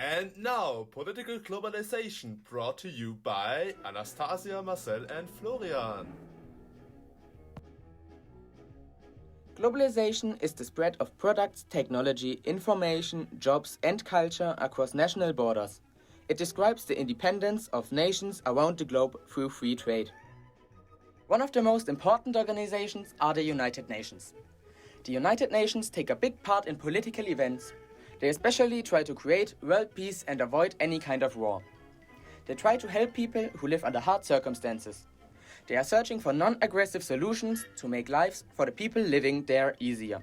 And now, political globalization brought to you by Anastasia, Marcel, and Florian. Globalization is the spread of products, technology, information, jobs, and culture across national borders. It describes the independence of nations around the globe through free trade. One of the most important organizations are the United Nations. The United Nations take a big part in political events. They especially try to create world peace and avoid any kind of war. They try to help people who live under hard circumstances. They are searching for non-aggressive solutions to make lives for the people living there easier.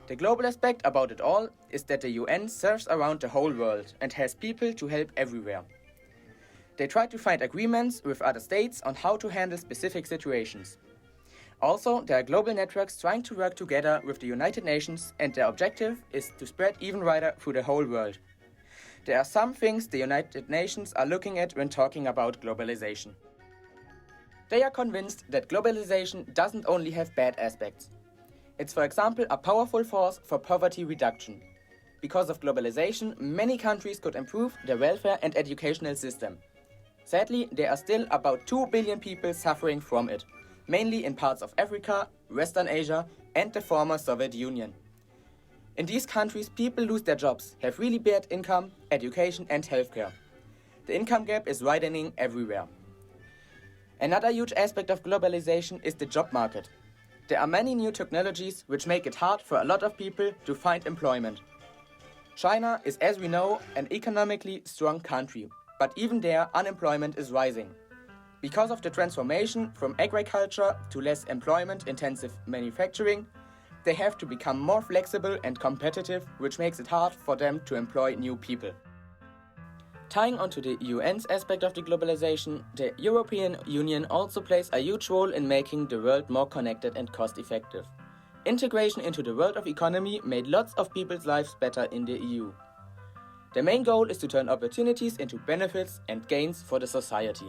The global aspect about it all is that the UN serves around the whole world and has people to help everywhere. They try to find agreements with other states on how to handle specific situations. Also, there are global networks trying to work together with the United Nations, and their objective is to spread even wider through the whole world. There are some things the United Nations are looking at when talking about globalization. They are convinced that globalization doesn't only have bad aspects. It's, for example, a powerful force for poverty reduction. Because of globalization, many countries could improve their welfare and educational system. Sadly, there are still about 2 billion people suffering from it, mainly in parts of Africa, Western Asia, and the former Soviet Union. In these countries, people lose their jobs, have really bad income, education, and healthcare. The income gap is widening everywhere. Another huge aspect of globalization is the job market. There are many new technologies which make it hard for a lot of people to find employment. China is, as we know, an economically strong country, but even there unemployment is rising. Because of the transformation from agriculture to less employment-intensive manufacturing, they have to become more flexible and competitive, which makes it hard for them to employ new people. Tying onto the UN's aspect of the globalization, the European Union also plays a huge role in making the world more connected and cost-effective. Integration into the world of economy made lots of people's lives better in the EU. The main goal is to turn opportunities into benefits and gains for the society.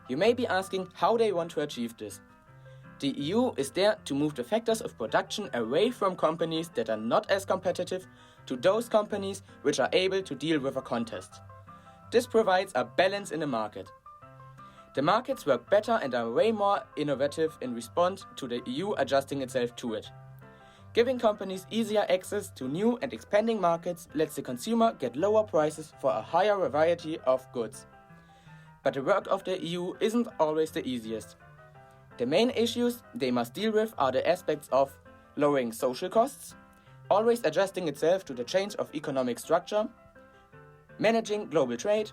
You may be asking how they want to achieve this. The EU is there to move the factors of production away from companies that are not as competitive to those companies which are able to deal with a contest. This provides a balance in the market. The markets work better and are way more innovative in response to the EU adjusting itself to it. Giving companies easier access to new and expanding markets lets the consumer get lower prices for a higher variety of goods. But the work of the EU isn't always the easiest. The main issues they must deal with are the aspects of lowering social costs, always adjusting itself to the change of economic structure, managing global trade,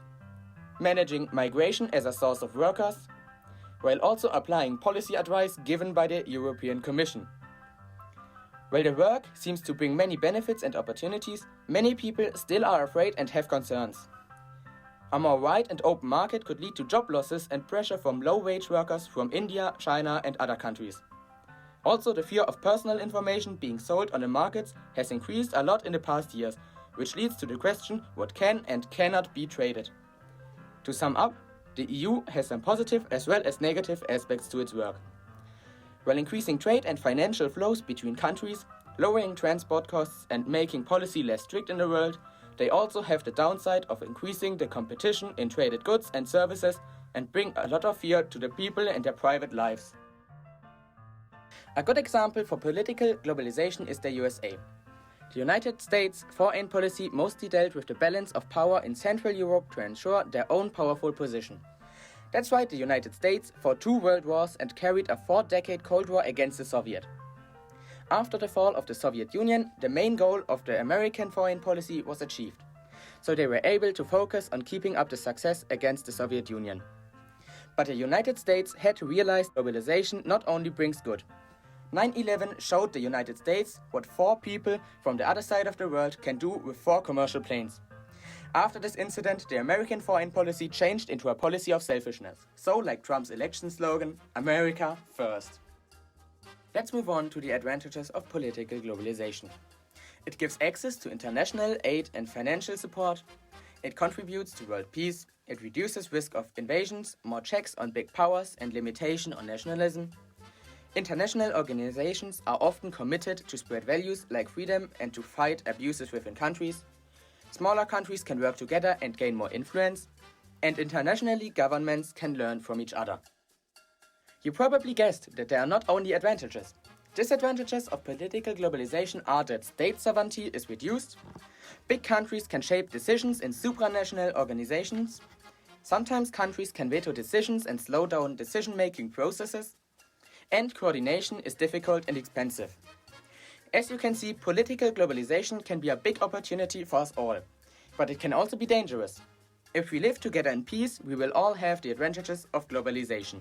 managing migration as a source of workers, while also applying policy advice given by the European Commission. While the work seems to bring many benefits and opportunities, many people still are afraid and have concerns. A more wide and open market could lead to job losses and pressure from low-wage workers from India, China, and other countries. Also, the fear of personal information being sold on the markets has increased a lot in the past years, which leads to the question what can and cannot be traded. To sum up, the EU has some positive as well as negative aspects to its work. While increasing trade and financial flows between countries, lowering transport costs, and making policy less strict in the world, they also have the downside of increasing the competition in traded goods and services and bring a lot of fear to the people and their private lives. A good example for political globalization is the USA. The United States' foreign policy mostly dealt with the balance of power in Central Europe to ensure their own powerful position. That's why the United States fought 2 world wars and carried a 4-decade Cold War against the Soviet. After the fall of the Soviet Union, the main goal of the American foreign policy was achieved. So they were able to focus on keeping up the success against the Soviet Union. But the United States had to realize globalization not only brings good. 9/11 showed the United States what 4 people from the other side of the world can do with 4 commercial planes. After this incident, the American foreign policy changed into a policy of selfishness. So, like Trump's election slogan, America first. Let's move on to the advantages of political globalization. It gives access to international aid and financial support. It contributes to world peace. It reduces risk of invasions, more checks on big powers, and limitation on nationalism. International organizations are often committed to spread values like freedom and to fight abuses within countries. smaller countries can work together and gain more influence, and internationally governments can learn from each other. You probably guessed that there are not only advantages. Disadvantages of political globalization are that state sovereignty is reduced, big countries can shape decisions in supranational organizations, sometimes countries can veto decisions and slow down decision-making processes, and coordination is difficult and expensive. As you can see, political globalization can be a big opportunity for us all, but it can also be dangerous. If we live together in peace, we will all have the advantages of globalization.